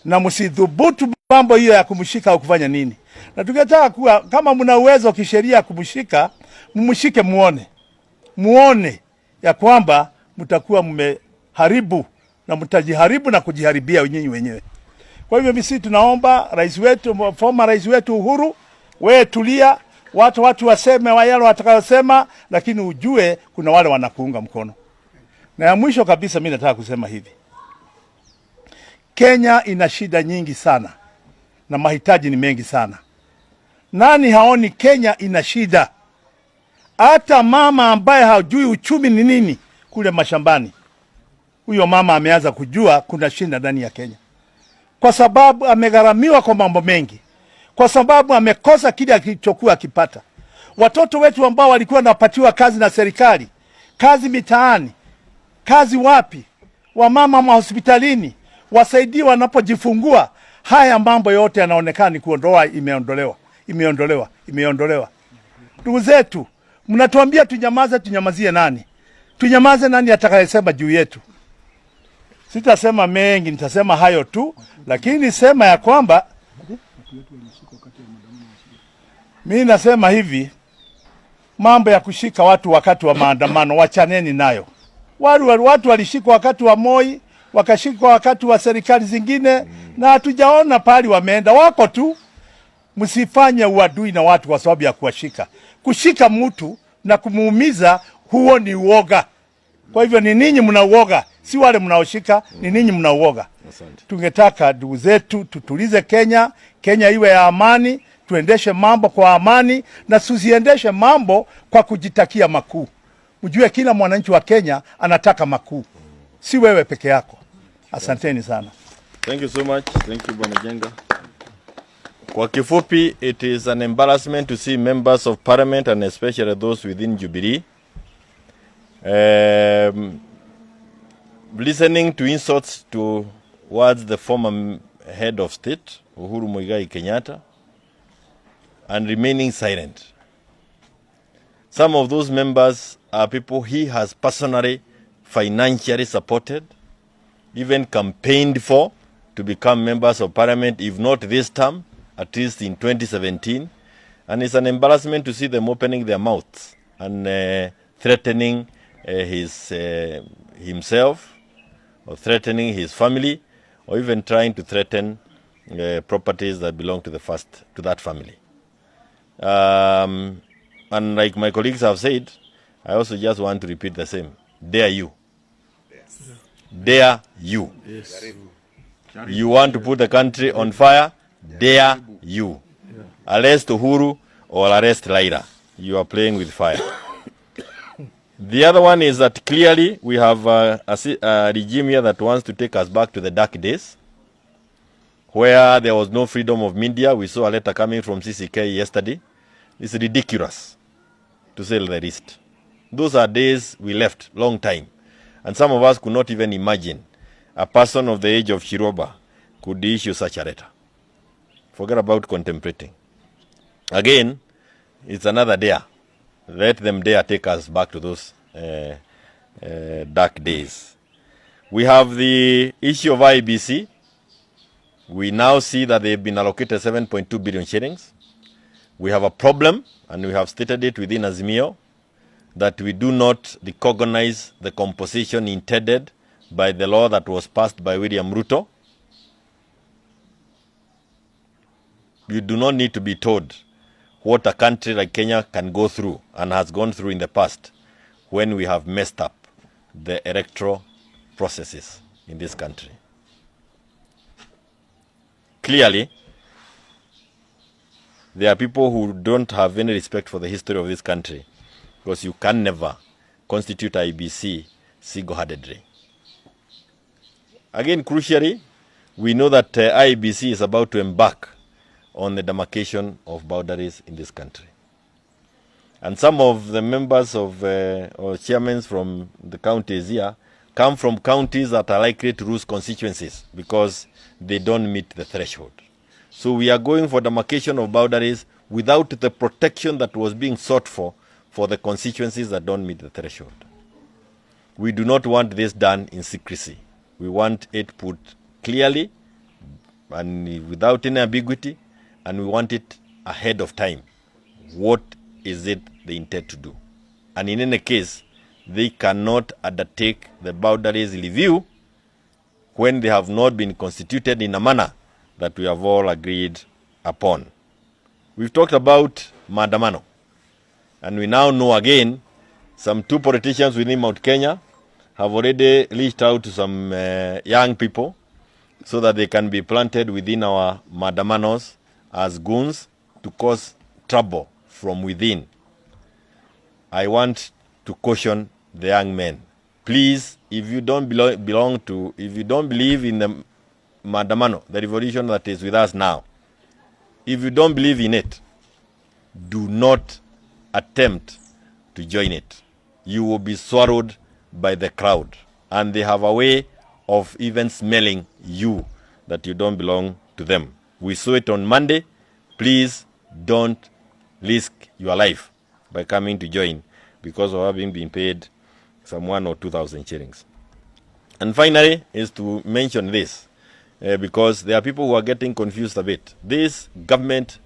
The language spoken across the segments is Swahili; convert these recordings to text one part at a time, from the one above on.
na msidhubutu mambo hiyo ya kumshika au kufanya nini. Na tungetaka kuwa kama mna uwezo kisheria kumshika, mumshike muone ya kwamba mtakuwa mmeharibu na mtajiharibu na kujiharibia wenyewe. Kwa hivyo mimi tunaomba rais wetu, former rais wetu Uhuru, wewe tulia, watu waseme wale watakayosema, lakini ujue kuna wale wanakuunga mkono. Na ya mwisho kabisa mimi nataka kusema hivi. Kenya ina shida nyingi sana na mahitaji ni mengi sana. Nani haoni Kenya ina shida? Hata mama ambaye hajui uchumi ni nini kule mashambani, huyo mama ameanza kujua kuna shida ndani ya Kenya. Kwa sababu amegharamiwa kwa mambo mengi. Kwa sababu amekosa kile alichokuwa akipata. Watoto wetu ambao walikuwa wanapatiwa kazi na serikali, kazi mitaani, kazi wapi, wamama hospitalini, wasaidie wanapojifungua, haya mambo yote yanaonekana ni imeondolewa. Ndugu zetu, mnatuambia tunyamazie nani? Tunyamaze nani atakayesema juu yetu? Sitasema mengi, nitasema hayo tu, lakini sema ya kwamba mimi nasema hivi, mambo ya kushika watu wakati wa maandamano wachaneni nayo. Watu walishikwa wakati wa Moi, wakashikwa wakati wa serikali zingine, na hatujaona pali wameenda, wako tu. Msifanye uadui na watu kwa sababu ya kuwashika. Kushika mtu na kumuumiza, huo ni uoga. Kwa hivyo ni ninyi mnauoga, si wale mnaoshika, ni ninyi mnauoga. Tungetaka ndugu zetu tutulize Kenya iwe ya amani, tuendeshe mambo kwa amani na tusiendeshe mambo kwa kujitakia makuu. Ujue kila mwananchi wa Kenya anataka makuu, si wewe peke yako. Asanteni sana. Thank you so much. Thank you, Bwana Jenga. Kwa kifupi, it is an embarrassment to see members of parliament and especially those within Jubilee listening to insults towards the former head of state, Uhuru Muigai Kenyatta, and remaining silent. Some of those members are people he has personally, financially supported, even campaigned for to become members of parliament, if not this term, at least in 2017. And it's an embarrassment to see them opening their mouths and threatening himself, or threatening his family, or even trying to threaten properties that belong to that family. And like my colleagues have said, I also just want to repeat the same. Dare you. Yes. Dare you. Yes. You want to put the country on fire? Dare you. Arrest Uhuru or arrest Raila. You are playing with fire. The other one is that clearly we have a regime here that wants to take us back to the dark days, where there was no freedom of media. We saw a letter coming from CCK yesterday. It's ridiculous, to say the least. Those are days we left, long time. And some of us could not even imagine a person of the age of Chiroba could issue such a letter. Forget about contemplating. Again, it's another dare. Let them dare take us back to those dark days. We have the issue of IBC. We now see that they've been allocated 7.2 billion shillings. We have a problem, and we have stated it within Azimio, that we do not recognize the composition intended by the law that was passed by William Ruto. You do not need to be told what a country like Kenya can go through and has gone through in the past when we have messed up the electoral processes in this country. Clearly, there are people who don't have any respect for the history of this country, because you can never constitute IBC single-handedly. Again, crucially, we know that IBC is about to embark on the demarcation of boundaries in this country. And some of the members of or chairmen from the counties here come from counties that are likely to lose constituencies because they don't meet the threshold. So we are going for demarcation of boundaries without the protection that was being sought for the constituencies that don't meet the threshold. We do not want this done in secrecy. We want it put clearly and without any ambiguity, and we want it ahead of time. What is it they intend to do? And in any case, they cannot undertake the boundaries review when they have not been constituted in a manner that we have all agreed upon. We've talked about maandamano, and we now know again some 2 politicians within Mount Kenya have already reached out to some young people so that they can be planted within our maandamanos as goons to cause trouble from within. I want to caution the young men. Please, if you don't if you don't believe in the maandamano, the revolution that is with us now, if you don't believe in it, do not attempt to join it. You will be swallowed by the crowd, and they have a way of even smelling you that you don't belong to them. We saw it on Monday. Please don't risk your life by coming to join because of having been paid some 1,000 or 2,000 shillings. And finally is to mention this, because there are people who are getting confused a bit. This government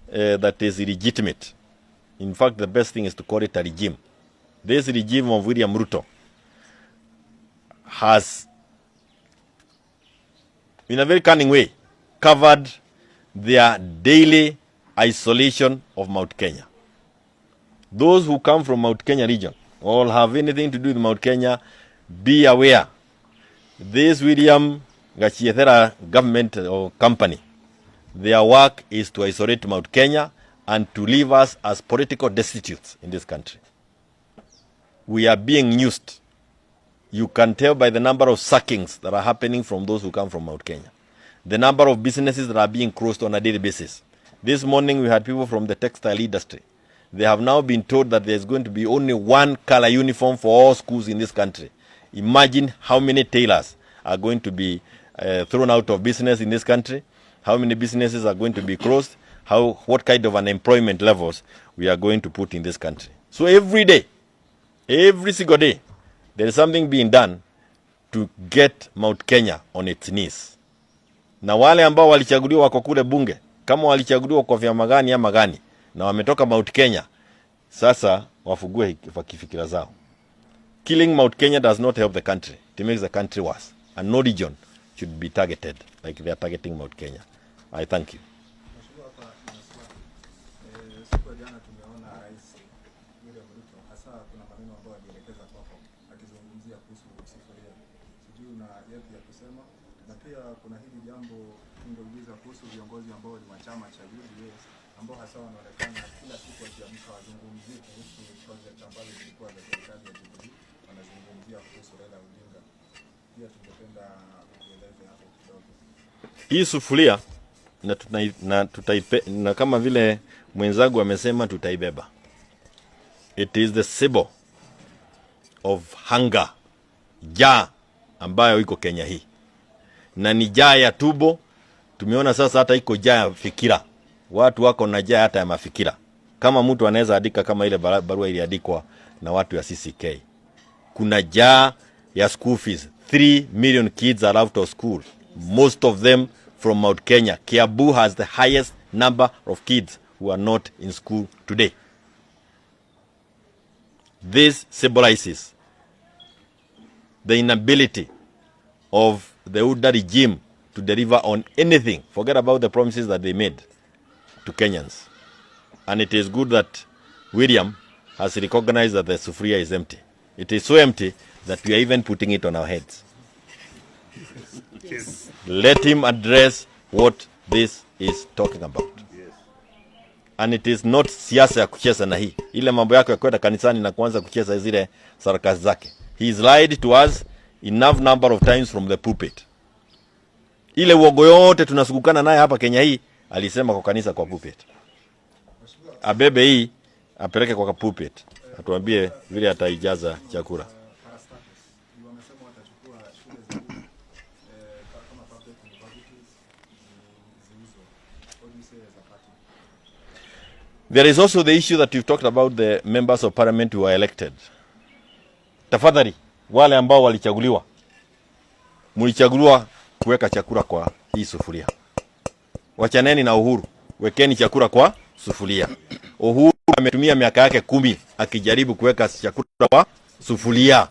that is illegitimate, in fact the best thing is to call it a regime. This regime of William Ruto has, in a very cunning way, covered their daily isolation of Mount Kenya. Those who come from Mount Kenya region or have anything to do with Mount Kenya, be aware. This William Gachiethera government or company, their work is to isolate Mount Kenya and to leave us as political destitutes in this country. We are being used. You can tell by the number of sackings that are happening from those who come from Mount Kenya. The number of businesses that are being closed on a daily basis. This morning we had people from the textile industry. They have now been told that there's going to be only 1 color uniform for all schools in this country. Imagine how many tailors are going to be thrown out of business in this country, how many businesses are going to be closed, what kind of unemployment levels we are going to put in this country. So every day, every single day, there is something being done to get Mount Kenya on its knees. Na wale ambao walichaguliwa wako kule bunge, kama walichaguliwa kwa vyama gani ama gani, na wametoka Mount Kenya, sasa wafugue kifikira zao. Killing Mount Kenya does not help the country. It makes the country worse. And no region should be targeted like they are targeting Mount Kenya. I thank you. Na pia kuna hili jambo tungeuliza kuhusu viongozi ambao ni wa chama cha Jubilee ambao hasa wanaonekana kila siku wakiamka wazungumzie kuhusu project ambazo zilikuwa za serikali ya Jubilee, wanazungumzia kuhusu Raila Odinga. Pia tungependa kueleza hapo kidogo. Hii sufuria na kama vile mwenzangu amesema tutaibeba. It is the symbol of hunger, njaa ambayo iko Kenya hii. Na ni njaa ya tubo. Tumeona sasa hata iko njaa ya fikira. Watu wako na njaa hata ya mafikira. Kama mtu anaweza andika kama ile barua iliandikwa na watu ya CCK. Kuna njaa ya school fees. 3 million kids are out of school. Most of them from Mount Kenya. Kiambu has the highest number of kids who are not in school today. This symbolizes the inability of the UDA regime to deliver on anything. Forget about the promises that they made to Kenyans. And it is good that William has recognized that the sufuria is empty. It is so empty that we are even putting it on our heads. Yes. Let him address what this is talking about. Yes. And it is not siasa ya kucheza na hii. Ile mambo yako ya kwenda kanisani na kuanza kucheza zile sarakasi zake. He is lied to us enough number of times from the pulpit. Ile uongo yote tunasukukana naye hapa Kenya hii, alisema kwa kanisa kwa pulpit. Abebe hii, apeleke kwa pulpit. Atuambie vile ataijaza chakula. There is also the issue that you've talked about, the members of parliament who are elected. Tafadhali, wale ambao walichaguliwa, mlichaguliwa kuweka chakula kwa hii sufuria. Wachaneni na Uhuru. Wekeni chakula kwa sufuria. Uhuru ametumia miaka yake 10 akijaribu kuweka chakula kwa sufuria.